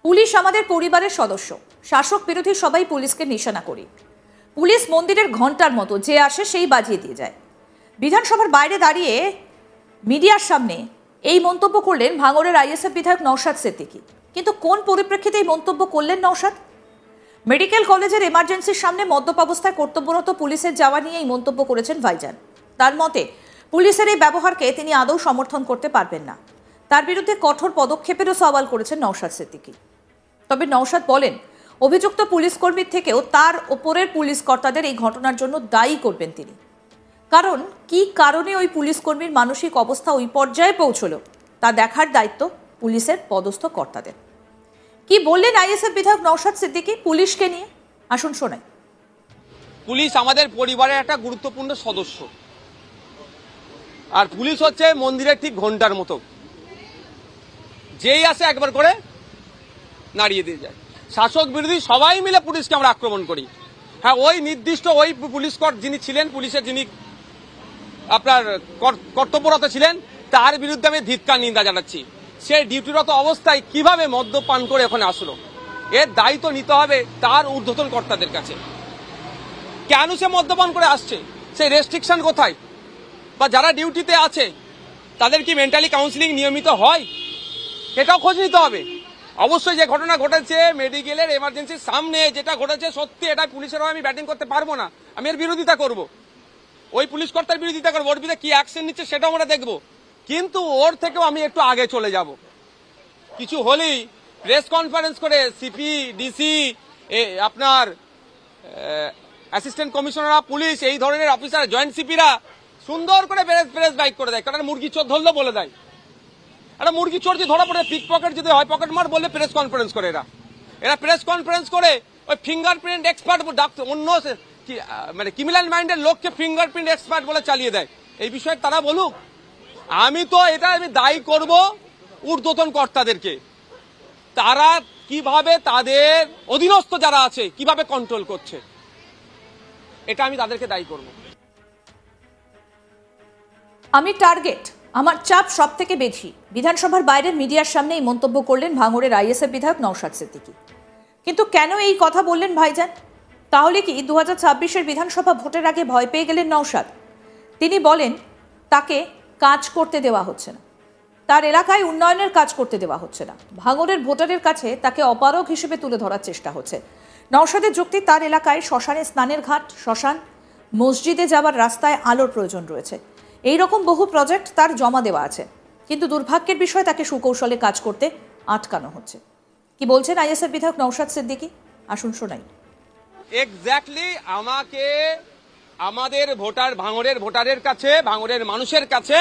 Police আমাদের পরিবারের সদস্য, শাসক বিরোধী সবাই পুলিশকে নিশানা করি। পুলিশ মন্দিরের ঘন্টার মতো, যে আসে সেই বাজিয়ে দিয়ে যায়। বিধানসভার বাইরে দাঁড়িয়ে মিডিয়ার সামনে এই মন্তব্য করলেন ভাঙড়ের আইএসএফ বিধায়ক নওশাদ সিদ্দিকী। কিন্তু কোন পরিপ্রেক্ষিতে এই মন্তব্য করলেন নওশাদ? মেডিকেল কলেজের এমার্জেন্সির সামনে মদ্যপ অবস্থায় কর্তব্যরত পুলিশের যাওয়া নিয়ে এই মন্তব্য করেছেন ভাইজান। তার মতে পুলিশের এই ব্যবহারকে তিনি আদৌ সমর্থন করতে পারবেন না। তার বিরুদ্ধে কঠোর পদক্ষেপেরও সওয়াল করেছেন নওশাদ সিদ্দিকী। তবে নওশাদ বলেন, অভিযুক্ত পুলিশ কর্মীর থেকেও তার ওপরের পুলিশ কর্তাদের এই ঘটনার জন্য দায়ী করবেন তিনি। কারণ কি কারণে ওই পুলিশ কর্মীর মানসিক অবস্থা ওই পর্যায়ে পৌঁছলো তা দেখার দায়িত্ব পুলিশের পদস্থ কর্তাদের। কি বললেন আইএসএফ বিধায়ক নওশাদ সিদ্দিকী পুলিশকে নিয়ে, আসুন শোনাই। পুলিশ আমাদের পরিবারের একটা গুরুত্বপূর্ণ সদস্য, আর পুলিশ হচ্ছে মন্দিরের ঠিক ঘন্টার মতো, যেই আসে একবার করে নাড়িয়ে দিয়ে যায়। শাসক বিরোধী সবাই মিলে পুলিশকে আমরা আক্রমণ করি। হ্যাঁ, ওই নির্দিষ্ট ওই পুলিশ যিনি ছিলেন, পুলিশের যিনি আপনার কর্তব্যরত ছিলেন, তার বিরুদ্ধে আমি ধিক্কার নিন্দা জানাচ্ছি। সে ডিউটিরত অবস্থায় কিভাবে মদ্যপান করে ওখানে আসলো, এর দায়িত্ব নিতে হবে তার ঊর্ধ্বতন কর্তাদের কাছে। কেন সে মদ্যপান করে আসছে, সেই রেস্ট্রিকশন কোথায়, বা যারা ডিউটিতে আছে তাদের কি মেন্টালি কাউন্সিলিং নিয়মিত হয়, এটাও খোঁজ নিতে হবে। অবশ্যই যে ঘটনা ঘটেছে মেডিকেলের এমার্জেন্সির সামনে, যেটা ঘটেছে সত্যি, এটা পুলিশের আমি ব্যাটিং করতে পারবো না, আমি এর বিরোধিতা করব, ওই পুলিশ কর্তার বিরোধিতা করবো, ওর বিরুদ্ধে কি অ্যাকশন নিচ্ছে সেটাও আমরা দেখবো। কিন্তু ওর থেকেও আমি একটু আগে চলে যাব। কিছু হলেই প্রেস কনফারেন্স করে সিপি, ডিসি, আপনার অ্যাসিস্ট্যান্ট কমিশনার অফ পুলিশ, এই ধরনের অফিসার, জয়েন্ট সিপিরা সুন্দর করে প্রেস বাইক করে দেয়, কারণ মুরগি চোর ধরলো বলে দেয়। একটা মুরগি চোর যদি ধরা পড়ে, পিক পকেট যদি হয়, পকেট মার বললে প্রেস কনফারেন্স করে। এরা প্রেস কনফারেন্স করে ওই ফিঙ্গারপ্রিন্ট এক্সপার্ট, অন্য মানে ক্রিমিনাল মাইন্ডের লোককে ফিঙ্গারপ্রিন্ট এক্সপার্ট বলে চালিয়ে দেয়। এই বিষয়ে তারা বলুক, আমি তো এটা আমি দায়ী করব ঊর্ধ্বতন কর্তাদেরকে। তারা কিভাবে তাদের অধীনস্থ যারা আছে কিভাবে কন্ট্রোল করছে, এটা আমি তাদেরকে দায়ী করব। আমি টার্গেট, আমার চাপ সব থেকে বেশি। বিধানসভার বাইরের মিডিয়ার সামনে এই মন্তব্য করলেন ভাঙড়ের আইএসএফ বিধায়ক নওশাদ সিদ্দিকী। কিন্তু কেন এই কথা বললেন ভাইজান? তাহলে কি 2026-এর বিধানসভা ভোটের আগে ভয় পেয়ে গেলেন নওশাদ? তিনি বলেন তাকে কাজ করতে দেওয়া হচ্ছে না, তার এলাকায় উন্নয়নের কাজ করতে দেওয়া হচ্ছে না। ভাঙড়ের ভোটারের কাছে তাকে অপারগ হিসেবে তুলে ধরার চেষ্টা হচ্ছে। নওশাদের যুক্তি, তার এলাকায় শ্মশানে স্নানের ঘাট, শ্মশান, মসজিদে যাওয়ার রাস্তায় আলোর প্রয়োজন রয়েছে। এই রকম বহু প্রজেক্ট তার জমা দেওয়া আছে, কিন্তু দুর্ভাগ্যের বিষয় তাকে সুকৌশলে কাজ করতে আটকানো হচ্ছে। কি বলছেন আইএসএফ বিধায়ক নওশাদ সিদ্দিকী, আসুন শোনাই। এক্স্যাক্টলি আমাকে আমাদের ভোটার, ভাঙড়ের ভোটারের কাছে, ভাঙড়ের মানুষের কাছে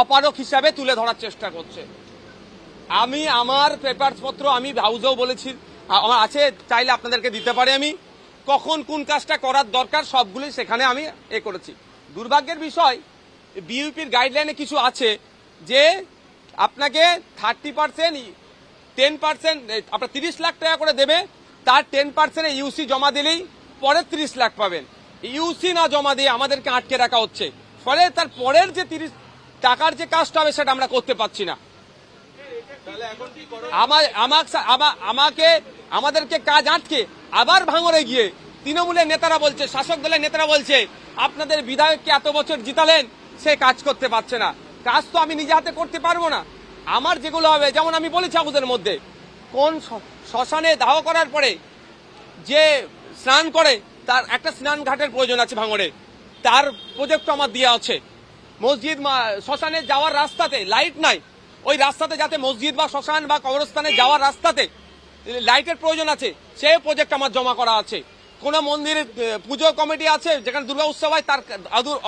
অপারক হিসাবে তুলে ধরার চেষ্টা করছে। আমি আমার পেপারস পত্র আমি হাউজেও বলেছি, আমার আছে, চাইলে আপনাদেরকে দিতে পারি। আমি কখন কোন কাজটা করার দরকার সবগুলি সেখানে আমি করেছি। দুর্ভাগ্যের বিষয়, বিইউপির গাইডলাইনে কিছু আছে যে আপনাকে 30%, 10%, আপনার 30 লাখ টাকা করে দেবে, তার 10% ইউসি জমা দিলেই পরের 30 লাখ পাবেন। ইউসি না জমা দিয়ে আমাদেরকে আটকে রাখা হচ্ছে, ফলে তার পরের যে 30 টাকার যে কাজটা হবে সেটা আমরা করতে পারছি না। আমাদেরকে কাজ আটকে আবার ভাঙড়ে গিয়ে তৃণমূলের নেতারা বলছে, শাসক দলের নেতারা বলছে, আপনাদের বিধায়ককে এত বছর জিতালেন, সে কাজ করতে পারছে না। কাজ তো আমি নিজে হাতে করতে পারবো না। আমার যেগুলো হবে, যেমন আমি বলেছি আমাদের মধ্যে, কোন শ্মশানে দাহ করার পরে যে স্নান করে তার একটা স্নান ঘাটের প্রয়োজন আছে ভাঙড়ে, তার প্রজেক্ট আমার দেওয়া আছে। মসজিদ, শ্মশানে যাওয়ার রাস্তাতে লাইট নাই, ওই রাস্তাতে যাতে মসজিদ বা শ্মশান বা কবরস্থানে যাওয়ার রাস্তাতে লাইটের প্রয়োজন আছে, সেই প্রজেক্ট আমার জমা করা আছে। কোন মন্দিরের পুজো কমিটি আছে যেখানে দুর্গা উৎসব হয়, তার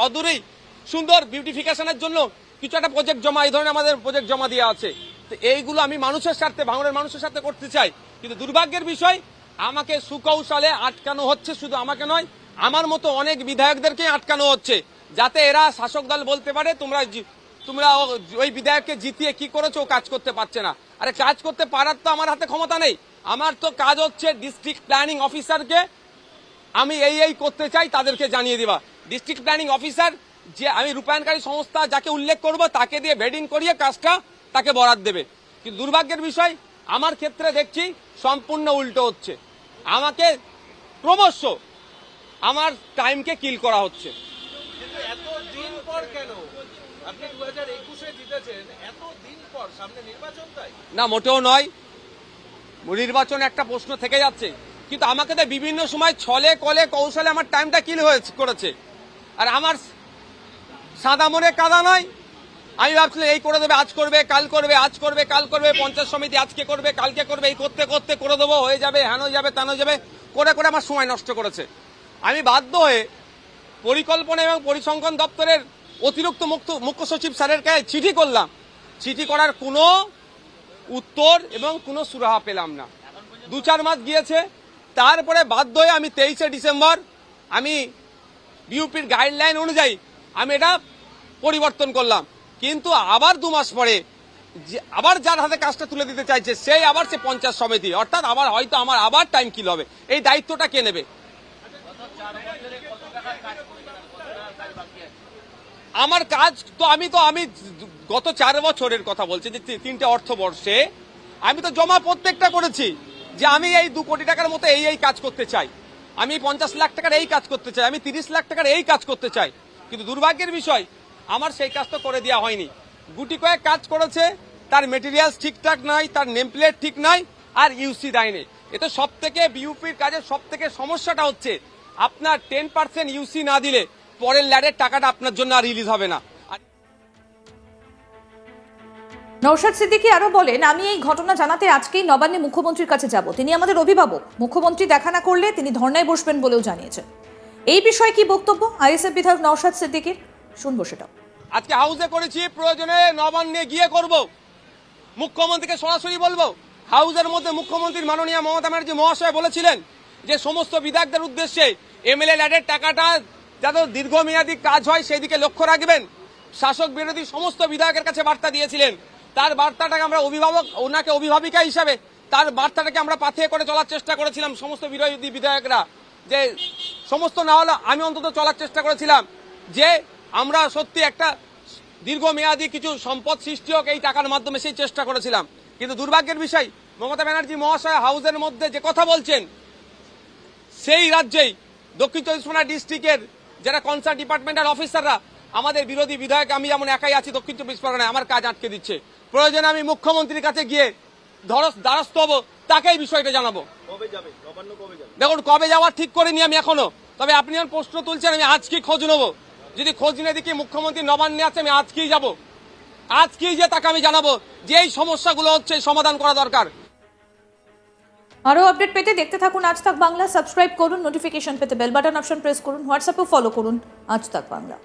অদূরেই সুন্দর বিউটিফিকেশনের জন্য কিছু একটা প্রজেক্ট জমা, এই ধরনের আমাদের প্রজেক্ট জমা দেওয়া আছে। তো এইগুলো আমি মানুষের স্বার্থে, ভাঙড়ের মানুষের সাথে করতে চাই, কিন্তু দুর্ভাগ্যের বিষয় আমাকে সুকৌশলে আটকানো হচ্ছে। শুধু আমাকে নয়, আমার মতো অনেক বিধায়কদেরকে আটকানো হচ্ছে, যাতে এরা শাসক দল বলতে পারে তোমরা ওই বিধায়ককে জিতিয়ে কি করেছো, কাজ করতে পারছে না। আরে কাজ করতে পারার তো আমার হাতে ক্ষমতা নেই। আমার তো কাজ হচ্ছে ডিস্ট্রিক্ট প্ল্যানিং অফিসারকে আমি এই করতে চাই তাদেরকে জানিয়ে দিবা। ডিস্ট্রিক্ট প্ল্যানিং অফিসার যে আমি রূপায়ণকারী সংস্থা যাকে উল্লেখ করব তাকে দিয়ে ভেডিং করিয়ে কাজটা তাকে বরাদ দেবে। কিন্তু দুর্ভাগ্যের বিষয় আমার ক্ষেত্রে দেখছি সম্পূর্ণ উল্টো হচ্ছে। আমাকে ক্রমশ আমার টাইমকে কিল করা হচ্ছে। এত দিন পর কেন আপনি 2021-এ জিতেছেন, এত দিন পর সামনে নির্বাচন তাই? না, মোটেও নয়। নির্বাচন একটা প্রশ্ন থেকে যাচ্ছে, কিন্তু আমাকে তো বিভিন্ন সময় ছলে কলে কৌশলে আমার টাইমটা কিল করেছে। আর আমার সাদা মনে কাদা নয়। আমি ভাবছিলাম এই করে দেবে, আজ করবে, কাল করবে, আজ করবে, কাল করবে, পঞ্চায়েত সমিতি আজকে করবে, কালকে করবে, এই করতে করতে করে দেবো, হয়ে যাবে, হ্যান হয়ে যাবে, ত্যান হয়ে যাবে, করে করে আমার সময় নষ্ট করেছে। আমি বাধ্য হয়ে পরিকল্পনা এবং পরিসংখ্যান দপ্তরের অতিরিক্ত মুখ্য সচিব স্যারের কাছে চিঠি করলাম। চিঠি করার কোনো উত্তর এবং কোনো সুরাহা পেলাম না। 2-4 মাস গিয়েছে। তারপরে বাধ্য হয়ে আমি 23শে ডিসেম্বর আমি বিউপির গাইডলাইন অনুযায়ী আমি এটা পরিবর্তন করলাম। কিন্তু আবার 2 মাস পরে আবার যার হাতে কাজটা তুলে দিতে চাইছে সেই আবার সে পঞ্চায়েত সমিতি, অর্থাৎ আবার হয়তো আমার আবার টাইম কিল হবে। এই দায়িত্বটা কে নেবে? আমার কাজ তো আমি গত 4 বছরের কথা বলছি, যে 3টে অর্থবর্ষে আমি তো জমা প্রত্যেকটা করেছি যে আমি এই 2 কোটি টাকার মতো এই কাজ করতে চাই, আমি 50 লাখ টাকার এই কাজ করতে চাই, আমি 30 লাখ টাকার এই কাজ করতে চাই। কিন্তু দুর্ভাগ্যের বিষয় আমার সেই কাজ তো করে দেওয়া হয়নি। গুটি কয়েক কাজ করেছে, তার মেটেরিয়ালস ঠিকঠাক নাই, তার নেম প্লেট ঠিক নাই, আর ইউসি দেয়নি। এতে সব থেকে বিউপির কাজের সব থেকে সমস্যাটা হচ্ছে আপনার 10% ইউসি না দিলে পরের ল্যাডের টাকাটা আপনার জন্য আর রিলিজ হবে না। নওশাদ সিদ্দিকী আরো বলেন, আমি এই ঘটনা জানাতে আজকেই নবান্নে মুখ্যমন্ত্রীর কাছে যাব। তিনি আমাদের অভিভাবক, মুখ্যমন্ত্রী দেখা না করলে তিনি ধর্নায় বসবেন বলেও জানিয়েছেন। এই বিষয়ে কি বক্তব্য আইএসএফ বিধায়ক নওশাদ সিদ্দিকীর, শুনবো সেটা। আজকে হাউসে করেছি, প্রয়োজনে নবান্নে গিয়ে করব, মুখ্যমন্ত্রীকে সরাসরি বলবো। হাউসের মধ্যে মুখ্যমন্ত্রীর মাননীয় মমতা ব্যানার্জি মহাশয় বলেছিলেন যে সমস্ত বিধায়কদের উদ্দেশ্যে এমএলএ ল্যাডের টাকাটা যাতে দীর্ঘমেয়াদী কাজ হয় সেই দিকে লক্ষ্য রাখবেন। শাসক বিরোধী সমস্ত বিধায়কের কাছে বার্তা দিয়েছিলেন। তার বার্তাটাকে আমরা অভিভাবক, ওনাকে অভিভাবিকা হিসাবে তার বার্তাটাকে আমরা পাথেয় করে চলার চেষ্টা করেছিলাম সমস্ত বিরোধী বিধায়করা, যে সমস্ত না হলে আমি অন্তত চলার চেষ্টা করেছিলাম যে আমরা সত্যি একটা দীর্ঘমেয়াদী কিছু সম্পদ সৃষ্টি হোক এই টাকার মাধ্যমে, সেই চেষ্টা করেছিলাম। কিন্তু দুর্ভাগ্যের বিষয় মমতা ব্যানার্জি মহাশয় হাউসের মধ্যে যে কথা বলছেন সেই রাজ্যেই দক্ষিণ 24 পরগনা ডিস্ট্রিক্টের যারা কনসার্ন ডিপার্টমেন্টাল অফিসাররা আমাদের বিরোধী বিধায়ক, আমি যেমন একাই আছি দক্ষিণ 24 পরগনায়, আমার কাজ আটকে দিচ্ছে। প্রয়োজনে আমি মুখ্যমন্ত্রীর কাছে গিয়ে দ্বারস্থ হবো, তাকেই বিষয়টা জানাবো। দেখুন, কবে যাওয়ার ঠিক করিনি আমি এখনো, তবে আপনি যখন প্রশ্ন তুলছেন আমি আজকেই খোঁজ নেবো। যদি খোঁজ নিয়ে দেখি মুখ্যমন্ত্রী নবান্নে আছে, আমি আজকেই যাব, আজকেই যে তাকে আমি জানাবো যে এই সমস্যাগুলো হচ্ছে সমাধান করা দরকার। আরো আপডেট পেতে দেখতে থাকুন আজ তাক বাংলা। সাবস্ক্রাইব করুন, নোটিফিকেশন পেতে বেল বাটন অপশন প্রেস করুন, হোয়াটসঅ্যাপে ফলো করুন আজ তাক বাংলা।